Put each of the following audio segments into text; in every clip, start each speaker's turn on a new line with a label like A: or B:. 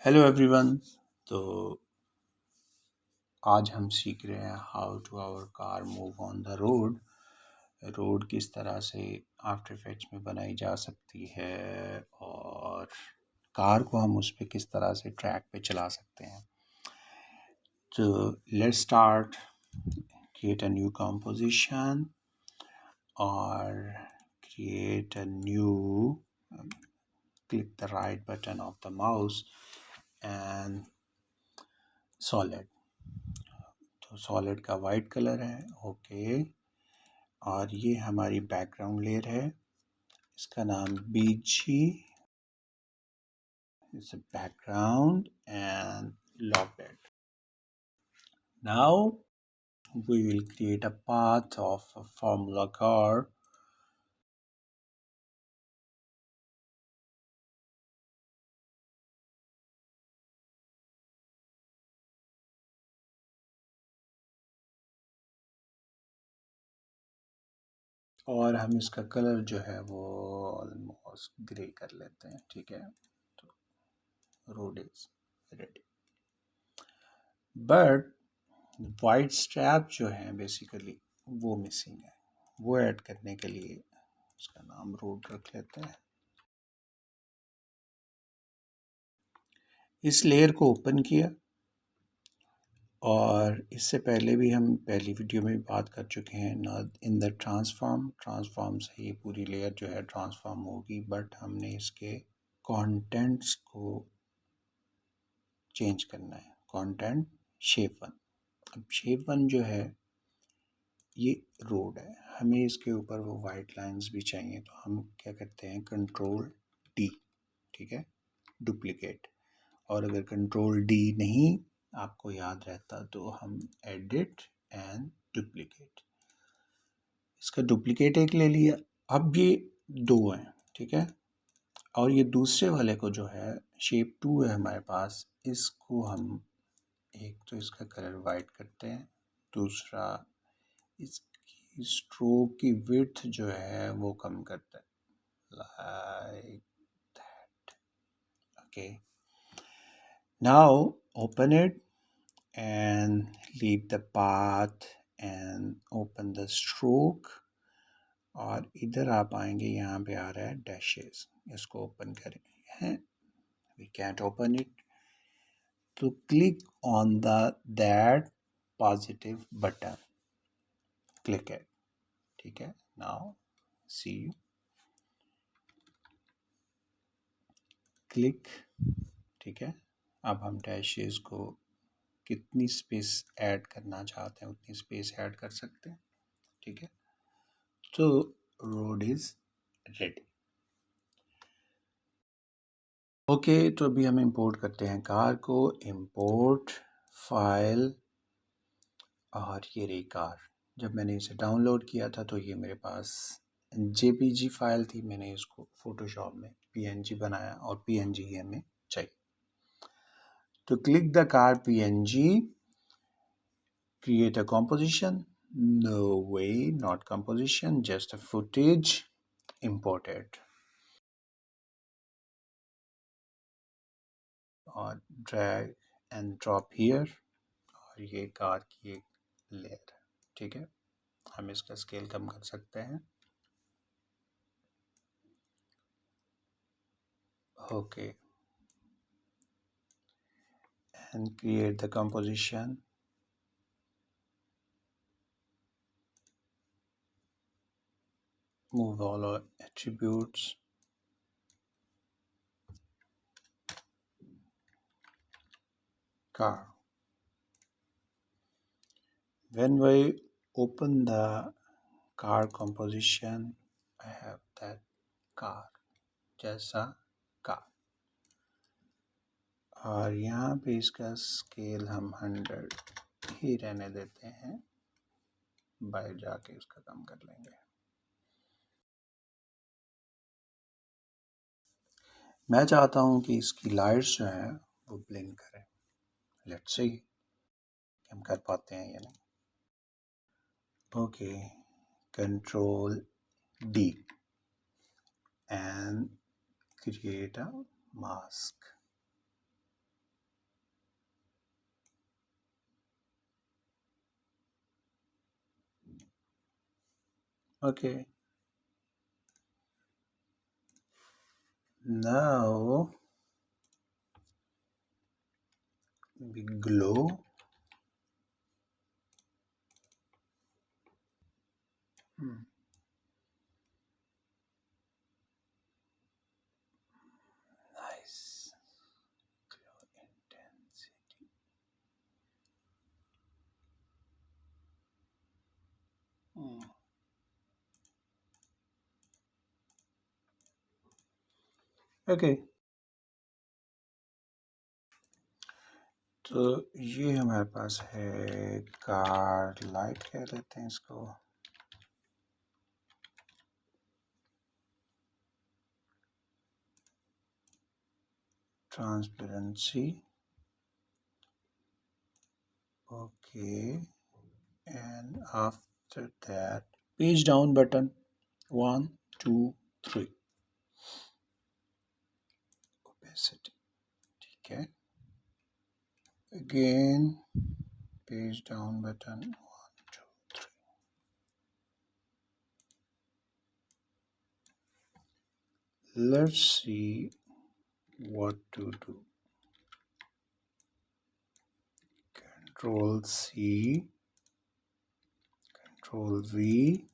A: Hello everyone. तो आज हम सीख रहे हैं how to our car move on the road. Road किस तरह से आफ्टर इफेक्ट्स में बनाई जा सकती है और कार को हम उस पर किस तरह से ट्रैक पे चला सकते हैं। तो let's start. Create a new composition और create a new click the right button of the mouse and solid। तो सॉलिड का वाइट कलर है, ओके। और ये हमारी बैकग्राउंड लेयर है, इसका नाम BG is a background and lock it. Now we will create a path of a formula car। और हम इसका कलर जो है वो ऑलमोस्ट ग्रे कर लेते हैं, ठीक है। तो road is ready, but white strap जो है बेसिकली वो मिसिंग है। वो ऐड करने के लिए उसका नाम रोड रख लेते हैं। इस लेयर को ओपन किया और इससे पहले भी हम पहली वीडियो में बात कर चुके हैं ना, इन द ट्रांसफॉर्म से ये पूरी लेयर जो है ट्रांसफॉर्म होगी, बट हमने इसके कंटेंट्स को चेंज करना है। Content shape one. अब शेप वन जो है ये रोड है, हमें इसके ऊपर वो वाइट लाइंस भी चाहिए, तो हम क्या करते हैं कंट्रोल डी, ठीक है, डुप्लीकेट। और अगर कंट्रोल डी नहीं आपको याद रहता तो हम एडिट एंड डुप्लीकेट, इसका डुप्लीकेट एक ले लिया। अब ये दो हैं, ठीक है। और ये दूसरे वाले को जो है शेप टू है हमारे पास, इसको हम एक तो इसका कलर वाइट करते हैं, दूसरा इसकी स्ट्रोक की विड्थ जो है वो कम करते हैं, like that, okay. Now open it and leave the path and open the stroke। और इधर आप आएंगे, यहाँ पे आ रहा है डैशेस, इसको ओपन करें। we can't open it, तो click on the that positive button, click it, ठीक है। now see click, ठीक है। अब हम डैशेस को कितनी स्पेस ऐड करना चाहते हैं उतनी स्पेस ऐड कर सकते हैं, ठीक है। तो रोड इज रेडी, ओके। तो अभी हम इंपोर्ट करते हैं कार को, इंपोर्ट फाइल, और ये रही कार। जब मैंने इसे डाउनलोड किया था तो ये मेरे पास जेपीजी फाइल थी, मैंने इसको फोटोशॉप में पीएनजी बनाया और पीएनजी ही हमें चाहिए। तो click the car PNG, create a composition, no way, not composition, just a footage, import it और drag and drop here। और ये कार की एक लेयर है, ठीक है। हम इसका स्केल कम कर सकते हैं, okay. and create the composition, move all our attributes, car। when we open the car composition, I have that car जैसा कार, और यहाँ पे इसका स्केल हम 100 ही रहने देते हैं, बाहर जाके इसका कम कर लेंगे। मैं चाहता हूँ कि इसकी लाइट्स जो हैं वो ब्लिंक करें, लेट्स सी हम कर पाते हैं या नहीं। Okay, control D and create a mask, Okay, now we glow. Hmm, nice. Glow intensity. Hmm. Okay, तो ये हमारे पास है कार लाइट कह लेते हैं इसको. Transparency. Okay, and after that page down button. 1 2 3. Opacity. Okay, again page down button. 1 2 3. Let's see what to do. Control C, Control V.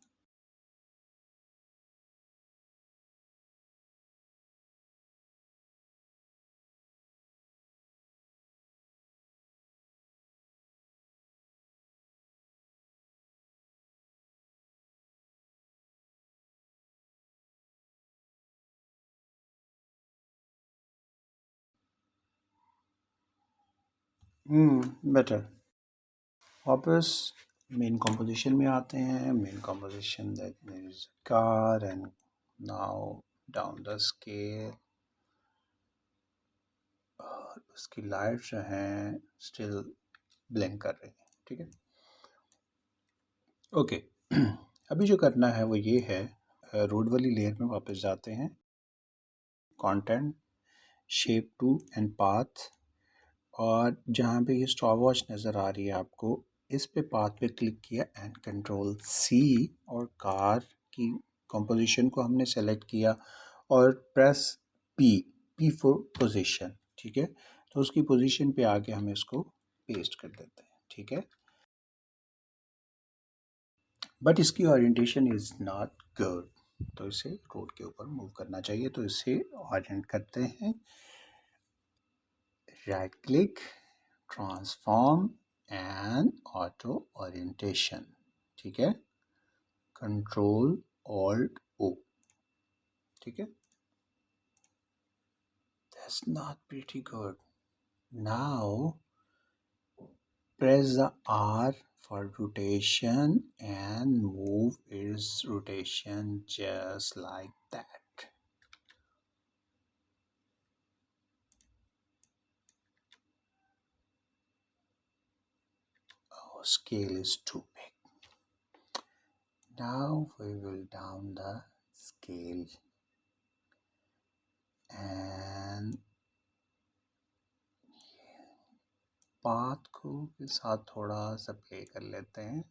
A: Better. वापस main composition में आते हैं. Main composition that is car and now down the scale. और उसकी light जो हैं still blink कर रही हैं. ठीक है, ओके. अभी जो करना है वो ये है, रोड वाली लेयर में वापस जाते हैं. Content, shape to and path, और जहाँ पे ये स्टॉप वॉच नज़र आ रही है आपको, इस पे पाथ पे क्लिक किया एंड कंट्रोल सी, और कार की कंपोजिशन को हमने सेलेक्ट किया और press P, P for position. ठीक है, तो उसकी पोजीशन पे आके हम इसको पेस्ट कर देते हैं. ठीक है, बट इसकी ओरिएंटेशन इज़ नॉट गुड, तो इसे रोड के ऊपर मूव करना चाहिए. तो इसे ओरिएंट करते हैं. Right click, transform and auto orientation. ठीक है, कंट्रोल ऑल्ट ओ. ठीक है, that's not pretty good. Now press the R for rotation and move its rotation just like that. Oh, scale is too big. Now we will down the scale and path को के साथ थोड़ा सा play कर लेते हैं.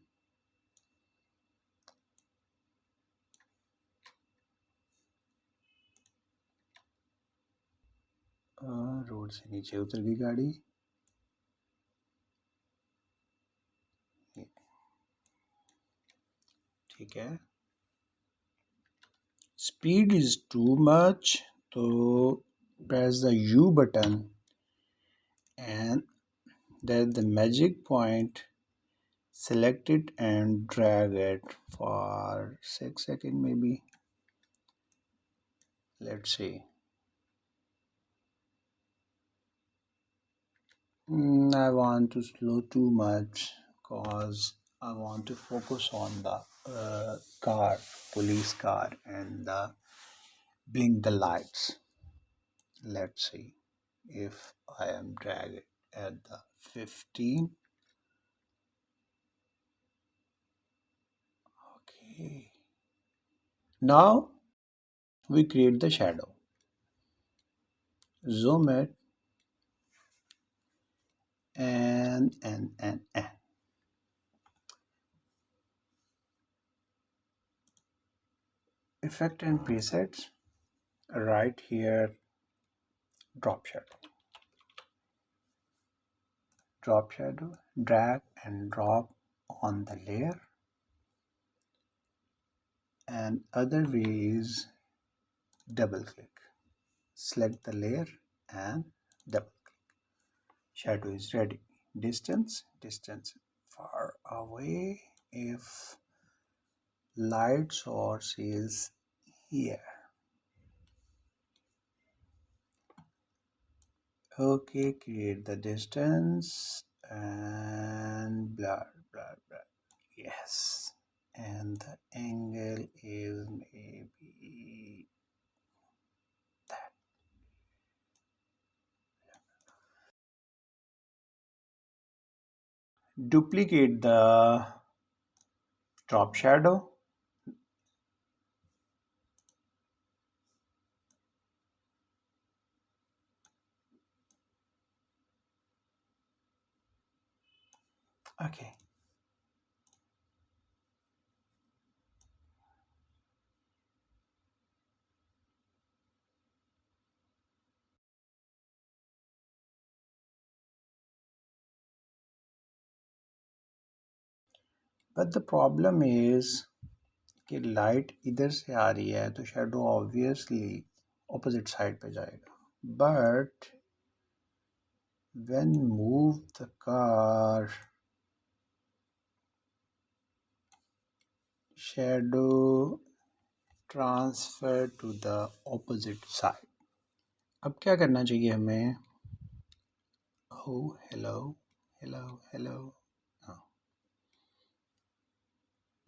A: Road से नीचे उतर गई गाड़ी. ठीक है, स्पीड इज टू मच, तो press the U button and then the magic point, select it and drag it for 6 seconds maybe. Let's see. I want to slow too much because I want to focus on the car, police car, and the blink the lights. Let's see if I am drag it at the 15. Okay. Now we create the shadow. Zoom it and. effect and presets, right here, drop shadow, drag and drop on the layer, and other way is double click, select the layer and double click. Shadow is ready. Distance far away. If light source is here, okay, create the distance and blur, yes, and the angle is maybe that. Duplicate the drop shadow, okay. But the problem is कि light इधर से आ रही है तो shadow obviously opposite side पे जाएगा, but when move the car shadow transfer to the opposite side. अब क्या करना चाहिए हमें? हेलो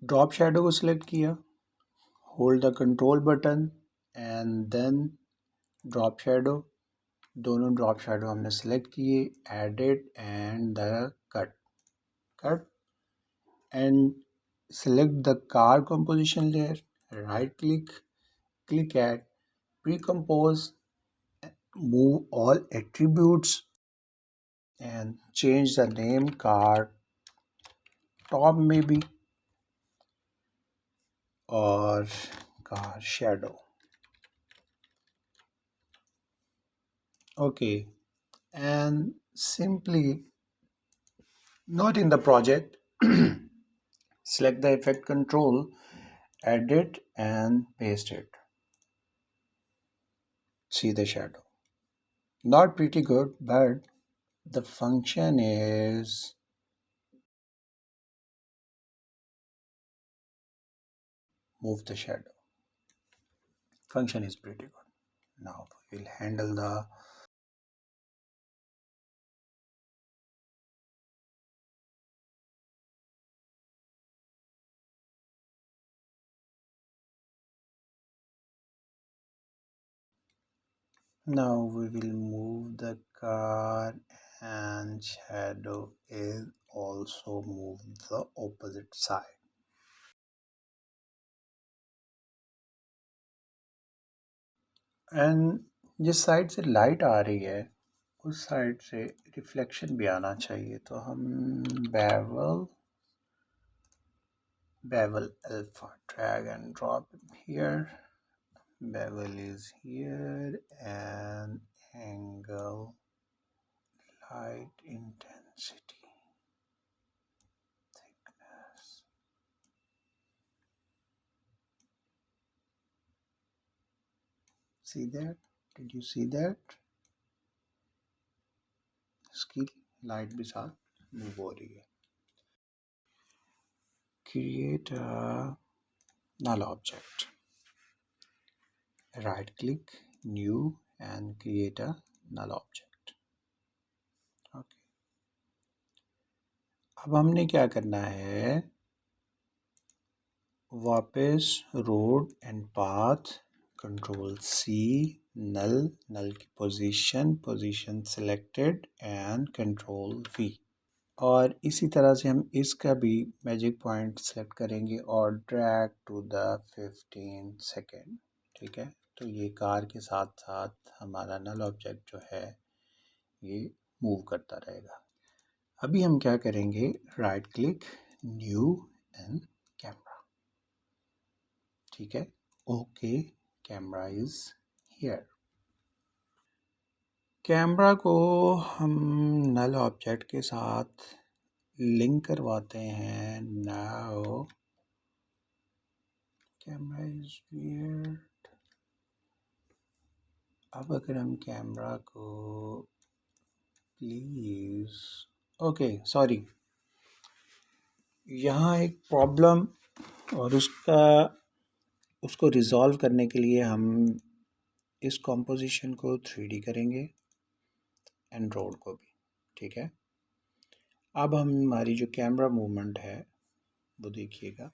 A: ड्रॉप शेडो को सिलेक्ट किया, hold the control button and then drop shadow. दोनों ड्रॉप शेडो हमने सेलेक्ट किए, edit and the cut and select the car composition layer, right click at pre-compose, move all attributes and change the name car top maybe, or car shadow. Okay, and simply not in the project, select the effect control, edit and paste it. See the shadow. Not pretty good, but the function is move the shadow. Function is pretty good. Now we'll handle the now we will move the car and shadow is also move the opposite side. And जिस side से light आ रही है उस side से reflection भी आना चाहिए, तो हम bevel alpha, drag and drop here. Bevel is here and angle, light intensity, thickness. See that? Did you see that? इसकी लाइट भी साथ मूव हो रही है. Create a null object. Right click, new and create a null object. Okay. अब हमने क्या करना है, वापस road and path, control C, null की position selected and control V. और इसी तरह से हम इसका भी मैजिक पॉइंट सेलेक्ट करेंगे और ड्रैग टू द 15 सेकेंड. ठीक है, तो ये कार के साथ साथ हमारा नल ऑब्जेक्ट जो है ये मूव करता रहेगा. अभी हम क्या करेंगे, right click, new and camera. ठीक है, okay, camera is here. Camera को हम नल ऑब्जेक्ट के साथ लिंक करवाते हैं। Now camera is here. अब अगर हम कैमरा को प्लीज, ओके सॉरी, यहाँ एक प्रॉब्लम, और उसको रिज़ॉल्व करने के लिए हम इस कॉम्पोजिशन को 3D करेंगे एंड रोड को भी। ठीक है, अब हम हमारी जो कैमरा मूवमेंट है वो देखिएगा,